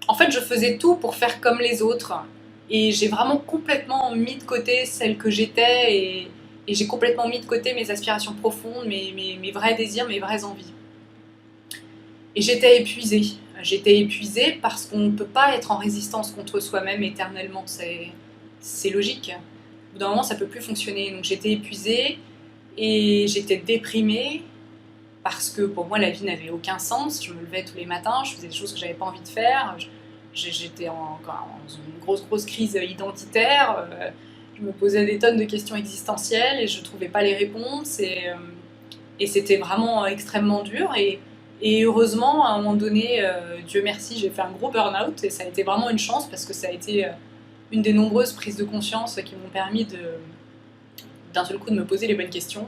en fait, je faisais tout pour faire comme les autres. Et j'ai vraiment complètement mis de côté celle que j'étais et j'ai complètement mis de côté mes aspirations profondes, mes vrais désirs, mes vraies envies. Et j'étais épuisée. J'étais épuisée parce qu'on ne peut pas être en résistance contre soi-même éternellement. C'est logique. Au bout d'un moment, ça ne peut plus fonctionner. Donc j'étais épuisée et j'étais déprimée parce que pour moi, la vie n'avait aucun sens. Je me levais tous les matins, je faisais des choses que je n'avais pas envie de faire. J'étais dans une grosse crise identitaire. Je me posais des tonnes de questions existentielles et je ne trouvais pas les réponses. Et c'était vraiment extrêmement dur. Et heureusement, à un moment donné, Dieu merci, j'ai fait un gros burn-out et ça a été vraiment une chance parce que ça a été une des nombreuses prises de conscience qui m'ont permis d'un seul coup de me poser les bonnes questions.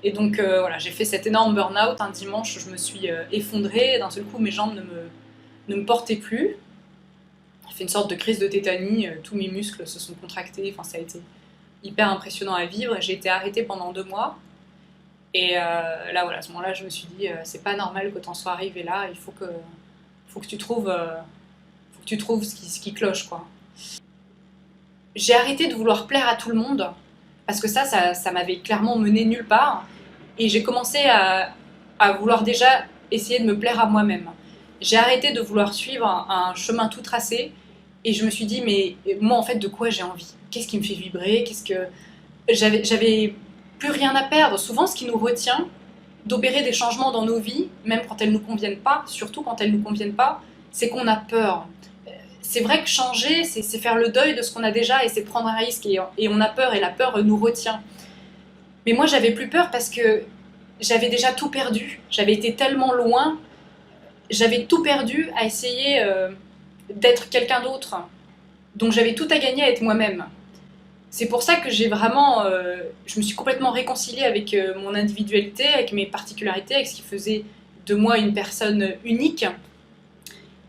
Et donc voilà, j'ai fait cet énorme burn-out un dimanche, je me suis effondrée, et d'un seul coup mes jambes ne me portaient plus. J'ai fait une sorte de crise de tétanie, tous mes muscles se sont contractés, enfin ça a été hyper impressionnant à vivre. J'ai été arrêtée pendant 2 mois. Et là, voilà, à ce moment-là, je me suis dit, c'est pas normal que t'en sois arrivé là, faut que tu trouves, faut que tu trouves ce qui cloche, quoi. J'ai arrêté de vouloir plaire à tout le monde, parce que ça m'avait clairement mené nulle part, et j'ai commencé à vouloir déjà essayer de me plaire à moi-même. J'ai arrêté de vouloir suivre un chemin tout tracé, et je me suis dit, mais moi, en fait, de quoi j'ai envie? Qu'est-ce qui me fait vibrer? Qu'est-ce que... J'avais plus rien à perdre. Souvent, ce qui nous retient d'opérer des changements dans nos vies, même quand elles ne nous conviennent pas, surtout quand elles ne nous conviennent pas, c'est qu'on a peur. C'est vrai que changer, c'est faire le deuil de ce qu'on a déjà et c'est prendre un risque et on a peur et la peur nous retient. Mais moi, j'avais plus peur parce que j'avais déjà tout perdu. J'avais été tellement loin, j'avais tout perdu à essayer d'être quelqu'un d'autre. Donc j'avais tout à gagner à être moi-même. C'est pour ça que j'ai vraiment, je me suis complètement réconciliée avec mon individualité, avec mes particularités, avec ce qui faisait de moi une personne unique,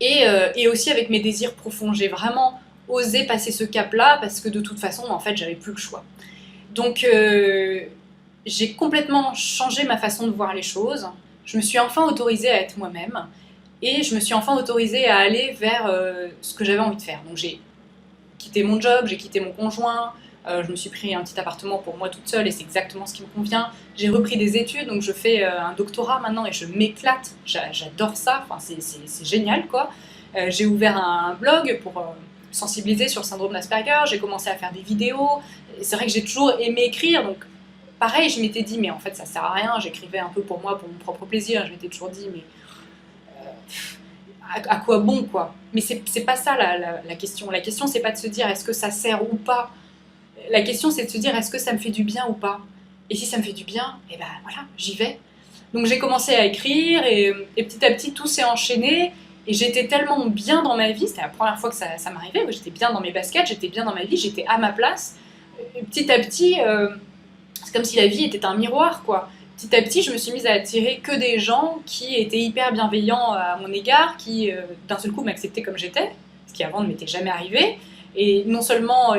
et aussi avec mes désirs profonds. J'ai vraiment osé passer ce cap-là parce que de toute façon, en fait, j'avais plus le choix. Donc, j'ai complètement changé ma façon de voir les choses. Je me suis enfin autorisée à être moi-même, et je me suis enfin autorisée à aller vers ce que j'avais envie de faire. Donc, j'ai quitté mon job, j'ai quitté mon conjoint. Je me suis pris un petit appartement pour moi toute seule et c'est exactement ce qui me convient. J'ai repris des études, donc je fais un doctorat maintenant et je m'éclate. J'adore ça, enfin, c'est génial quoi. J'ai ouvert un blog pour sensibiliser sur le syndrome d'Asperger, j'ai commencé à faire des vidéos. C'est vrai que j'ai toujours aimé écrire, donc pareil, je m'étais dit, mais en fait ça sert à rien, j'écrivais un peu pour moi, pour mon propre plaisir. Je m'étais toujours dit, mais à quoi bon quoi. Mais c'est pas ça la question. La question c'est pas de se dire est-ce que ça sert ou pas. La question, c'est de se dire, est-ce que ça me fait du bien ou pas? Et si ça me fait du bien, et ben voilà, j'y vais. Donc j'ai commencé à écrire et petit à petit, tout s'est enchaîné. Et j'étais tellement bien dans ma vie, c'était la première fois que ça m'arrivait, j'étais bien dans mes baskets, j'étais bien dans ma vie, j'étais à ma place. Et petit à petit, c'est comme si la vie était un miroir, quoi. Petit à petit, je me suis mise à attirer que des gens qui étaient hyper bienveillants à mon égard, qui d'un seul coup m'acceptaient comme j'étais, ce qui avant ne m'était jamais arrivé. Et non seulement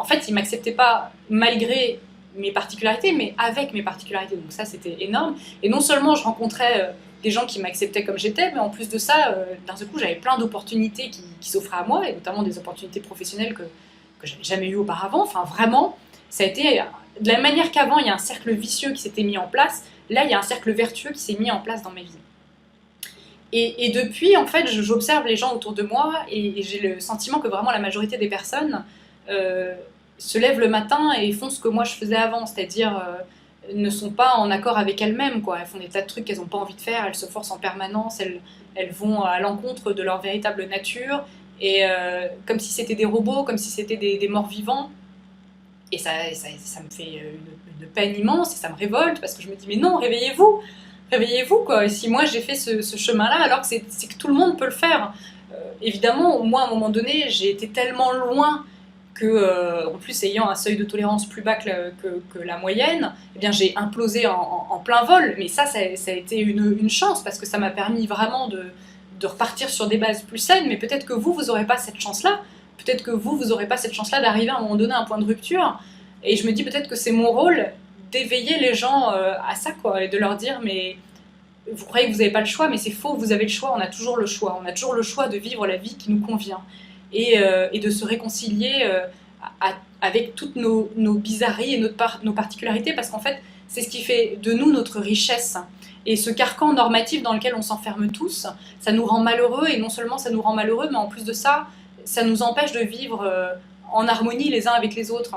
en fait, ils m'acceptaient pas malgré mes particularités, mais avec mes particularités. Donc ça, c'était énorme. Et non seulement je rencontrais des gens qui m'acceptaient comme j'étais, mais en plus de ça, d'un seul coup, j'avais plein d'opportunités qui s'offraient à moi, et notamment des opportunités professionnelles que j'avais jamais eues auparavant. Enfin, vraiment, ça a été... De la manière qu'avant, il y a un cercle vicieux qui s'était mis en place, là, il y a un cercle vertueux qui s'est mis en place dans ma vie. Et depuis, en fait, j'observe les gens autour de moi, et j'ai le sentiment que vraiment la majorité des personnes se lèvent le matin et font ce que moi je faisais avant, c'est-à-dire ne sont pas en accord avec elles-mêmes, quoi. Elles font des tas de trucs qu'elles n'ont pas envie de faire, elles se forcent en permanence, elles vont à l'encontre de leur véritable nature, et comme si c'était des robots, comme si c'était des morts vivants. Et ça me fait une peine immense, et ça me révolte, parce que je me dis, mais non, réveillez-vous, réveillez-vous, quoi. Et si moi j'ai fait ce chemin-là, alors que c'est que tout le monde peut le faire. Évidemment, moi, à un moment donné, j'ai été tellement loin que, en plus, ayant un seuil de tolérance plus bas que la moyenne, eh bien, j'ai implosé en plein vol. Mais ça a été une chance, parce que ça m'a permis vraiment de repartir sur des bases plus saines. Mais peut-être que vous n'aurez pas cette chance-là. Peut-être que vous n'aurez pas cette chance-là d'arriver à un moment donné à un point de rupture. Et je me dis peut-être que c'est mon rôle d'éveiller les gens à ça, quoi, et de leur dire, mais vous croyez que vous n'avez pas le choix, mais c'est faux, vous avez le choix, on a toujours le choix. On a toujours le choix de vivre la vie qui nous convient et de se réconcilier avec toutes nos bizarreries et nos particularités, parce qu'en fait, c'est ce qui fait de nous notre richesse. Et ce carcan normatif dans lequel on s'enferme tous, ça nous rend malheureux, et non seulement ça nous rend malheureux, mais en plus de ça, ça nous empêche de vivre en harmonie les uns avec les autres.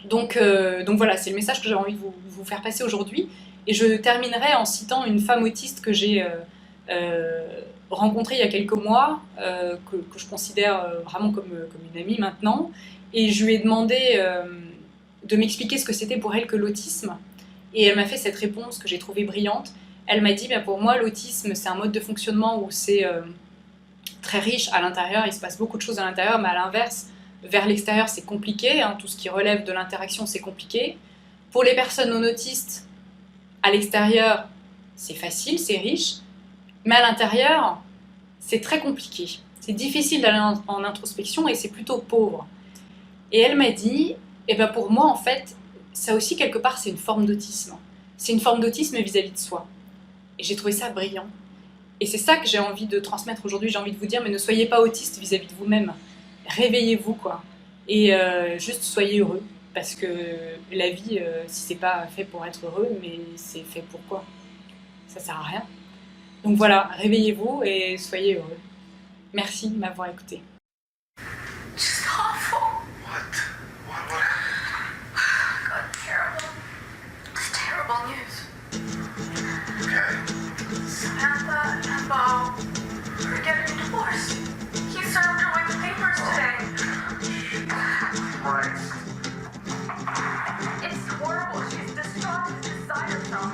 Donc voilà, c'est le message que j'ai envie de vous faire passer aujourd'hui. Et je terminerai en citant une femme autiste que j'ai rencontrée il y a quelques mois, que je considère vraiment comme une amie maintenant. Et je lui ai demandé de m'expliquer ce que c'était pour elle que l'autisme. Et elle m'a fait cette réponse que j'ai trouvée brillante. Elle m'a dit, pour moi, l'autisme, c'est un mode de fonctionnement où c'est très riche à l'intérieur, il se passe beaucoup de choses à l'intérieur, mais à l'inverse, vers l'extérieur, c'est compliqué. Tout ce qui relève de l'interaction, c'est compliqué. Pour les personnes non autistes, à l'extérieur, c'est facile, c'est riche, mais à l'intérieur, c'est très compliqué. C'est difficile d'aller en introspection et c'est plutôt pauvre. Et elle m'a dit, pour moi, en fait, ça aussi, quelque part, c'est une forme d'autisme. C'est une forme d'autisme vis-à-vis de soi. Et j'ai trouvé ça brillant. Et c'est ça que j'ai envie de transmettre aujourd'hui. J'ai envie de vous dire, mais ne soyez pas autiste vis-à-vis de vous-même. Réveillez-vous, quoi. Et juste soyez heureux. Parce que la vie, si c'est pas fait pour être heureux, mais c'est fait pour quoi? Ça sert à rien. Donc voilà, réveillez-vous et soyez heureux. Merci de m'avoir écouté. Just awful. What God, terrible. It's terrible news. Okay. Samantha and Bo are getting divorced. He served her with the papers today. Christ. It's horrible. She's distraught and beside herself.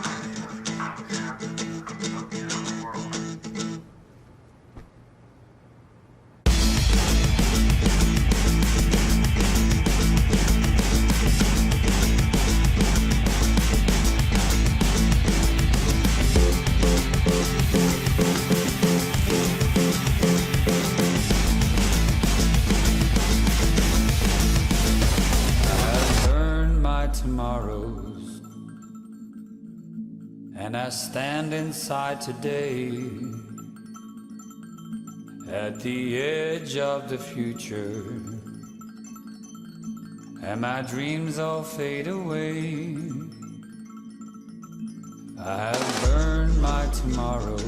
Tomorrows, and I stand inside today at the edge of the future, and my dreams all fade away. I have burned my tomorrows,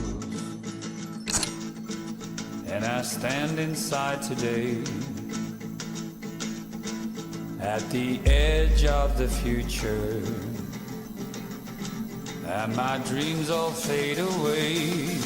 and I stand inside today at the edge of the future, and my dreams all fade away.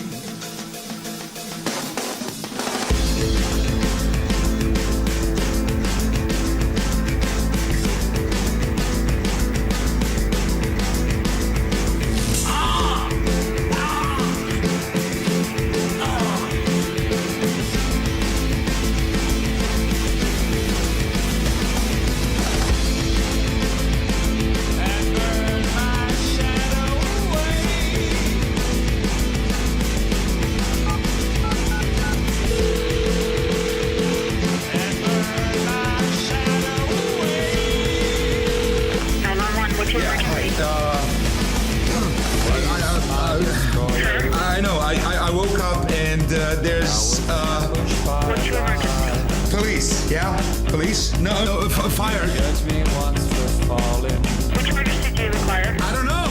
I know. I woke up and there's What's your emergency? police. Yeah, police. No, fire. Judge me once for falling. Which emergency do you require? I don't know.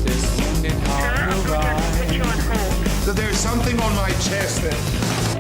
This wounded Sir, heart I'm will going to rise. put you on hold. So there's something on my chest that